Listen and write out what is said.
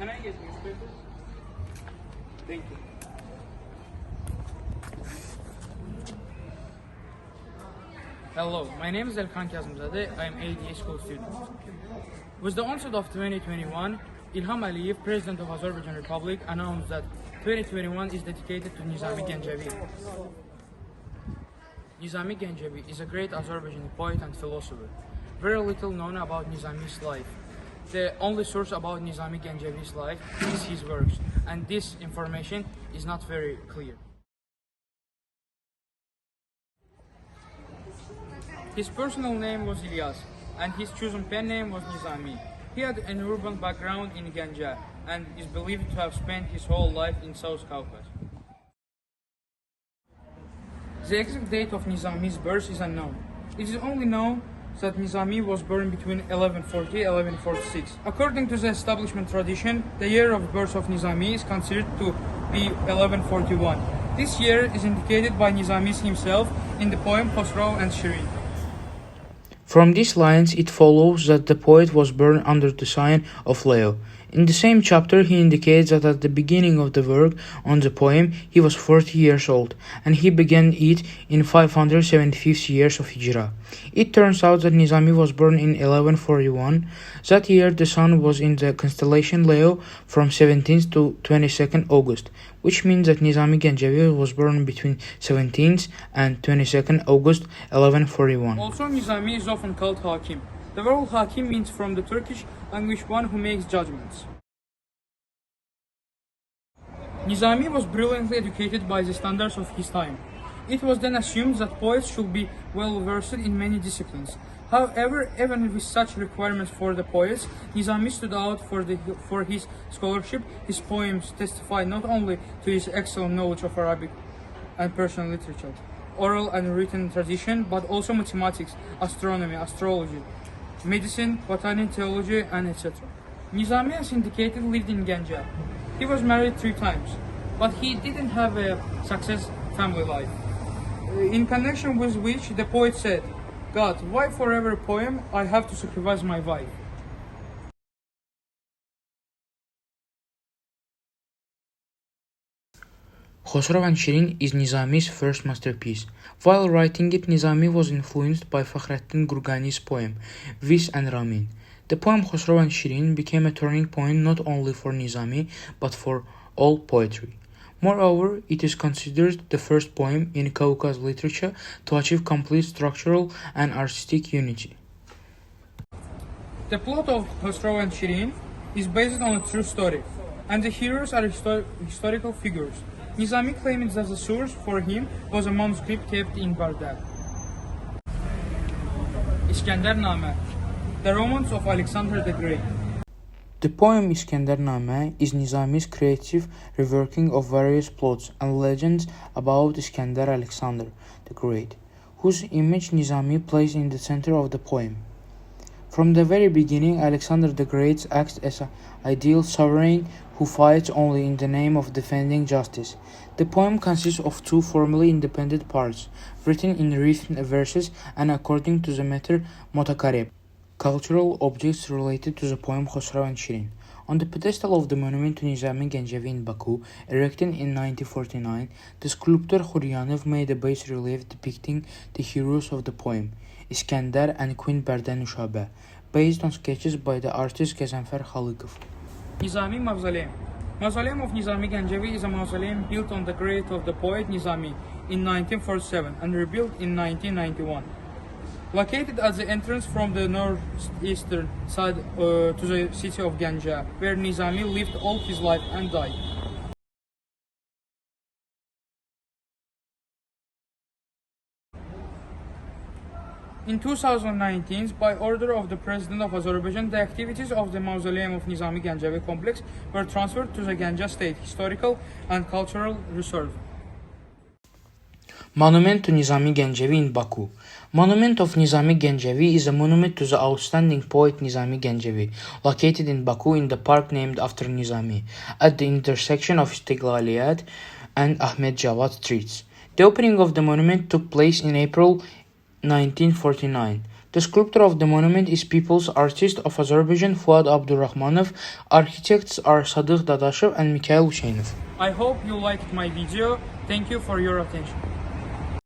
Can I get newspapers? Thank you. Hello, my name is Elkhan Kazimzada. I am 8th school student. With the onset of 2021, Ilham Aliyev, President of Azerbaijan Republic, announced that 2021 is dedicated to Nizami Ganjavi. Nizami Ganjavi is a great Azerbaijani poet and philosopher. Very little known about Nizami's life. The only source about Nizami Ganjavi's life is his works, and this information is not very clear. His personal name was Ilyas, and his chosen pen name was Nizami. He had an urban background in Ganja, and is believed to have spent his whole life in South Caucasus. The exact date of Nizami's birth is unknown. It is only known that Nizami was born between 1140 and 1146. According to the establishment tradition, the year of birth of Nizami is considered to be 1141. This year is indicated by Nizami himself in the poem Khosrow and Shirin. From these lines, it follows that the poet was born under the sign of Leo. In the same chapter, he indicates that at the beginning of the work on the poem, he was 40 years old, and he began it in 575 years of Hijrah. It turns out that Nizami was born in 1141. That year, the sun was in the constellation Leo from 17th to 22nd August, which means that Nizami Ganjavi was born between 17th and 22nd August 1141. Also, Nizami is often called Hakim. The word Hakim means from the Turkish language one who makes judgments. Nizami was brilliantly educated by the standards of his time. It was then assumed that poets should be well versed in many disciplines. However, even with such requirements for the poets, Nizami stood out for his scholarship. His poems testify not only to his excellent knowledge of Arabic and Persian literature, oral and written tradition, but also mathematics, astronomy, astrology, medicine, botany, theology, and etc. Nizami, as indicated, lived in Ganja. He was married 3 times, but he didn't have a successful family life. In connection with which the poet said, "God, why for every poem I have to sacrifice my wife?" Khosrow and Shirin is Nizami's first masterpiece. While writing it, Nizami was influenced by Fakhreddin Gurgani's poem, Vis and Ramin. The poem Khosrow and Shirin became a turning point not only for Nizami, but for all poetry. Moreover, it is considered the first poem in Caucasus literature to achieve complete structural and artistic unity. The plot of Khosrow and Shirin is based on a true story, and the heroes are historical figures. Nizami claimed that the source for him was a manuscript kept in Baghdad. İskendername, the romance of Alexander the Great. The poem İskendername is Nizami's creative reworking of various plots and legends about Iskender Alexander the Great, whose image Nizami placed in the center of the poem. From the very beginning, Alexander the Great acts as an ideal sovereign who fights only in the name of defending justice. The poem consists of 2 formally independent parts, written in written verses and according to the meter motakareb, cultural objects related to the poem Khosrow and Shirin. On the pedestal of the monument to Nizami Ganjavi in Baku, erected in 1949, the sculptor Khuryanov made a bas relief depicting the heroes of the poem, Iskender and Queen Berdanushabe, based on sketches by the artist Gazanfer Khalikov. Nizami Mausoleum. Mausoleum of Nizami Ganjavi is a mausoleum built on the grave of the poet Nizami in 1947 and rebuilt in 1991. Located at the entrance from the northeastern side to the city of Ganja, where Nizami lived all his life and died. In 2019, by order of the President of Azerbaijan, the activities of the Mausoleum of Nizami Ganjavi complex were transferred to the Ganja State Historical and Cultural Reserve. Monument to Nizami Ganjavi in Baku. Monument of Nizami Ganjavi is a monument to the outstanding poet Nizami Ganjavi, located in Baku in the park named after Nizami, at the intersection of Istiglaliyat and Ahmed Javad streets. The opening of the monument took place in April 1949. The sculptor of the monument is People's Artist of Azerbaijan Fuad Abdurrahmanov. Architects are Sadık Dadashev and Mikhail Ushenov. I hope you liked my video. Thank you for your attention.